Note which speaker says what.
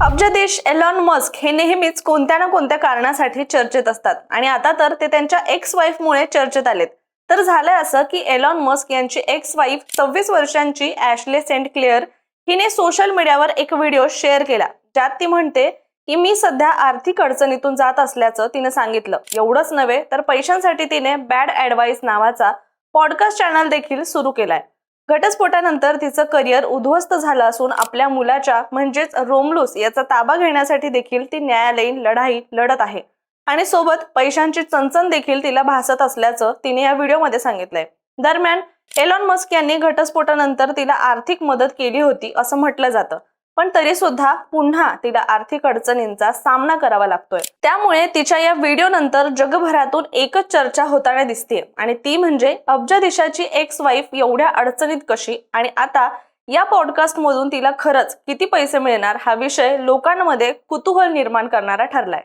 Speaker 1: अब्जाधीश Elon Musk हे नेहमीच कोणत्या ना कोणत्या कारणासाठी चर्चेत असतात आणि आता तर ते त्यांच्या एक्स वाईफमुळे चर्चेत आलेत. तर झालंय असं की एलॉन मस्क यांची एक्स वाईफ 26 वर्षांची ॲशले सेंट क्लेअर हिने सोशल मीडियावर एक व्हिडिओ शेअर केला, ज्यात ती म्हणते की मी सध्या आर्थिक अडचणीतून जात असल्याचं तिने सांगितलं. एवढंच नव्हे तर पैशांसाठी तिने बॅड ॲडवाइस नावाचा पॉडकास्ट चॅनल देखील सुरू केलाय. घटस्फोटानंतर तिचं करिअर उद्ध्वस्त झालं असून आपल्या मुलाच्या म्हणजेच रोमलूस याचा ताबा घेण्यासाठी देखील ती न्यायालयीन लढाई लढत आहे आणि सोबत पैशांची चणचण देखील तिला भासत असल्याचं तिने या व्हिडिओमध्ये सांगितलंय. दरम्यान एलॉन मस्क यांनी घटस्फोटानंतर तिला आर्थिक मदत केली होती असं म्हटलं जातं, पण तरी सुद्धा पुन्हा तिला आर्थिक अडचणींचा सामना करावा लागतोय. त्यामुळे तिच्या या व्हिडिओ नंतर जगभरातून एकच चर्चा होताना दिसते आणि ती म्हणजे अब्जाधीशाची एक्स वाईफ एवढ्या अडचणीत कशी, आणि आता या पॉडकास्ट मधून तिला खरंच किती पैसे मिळणार हा विषय लोकांमध्ये कुतूहल निर्माण करणारा ठरलाय.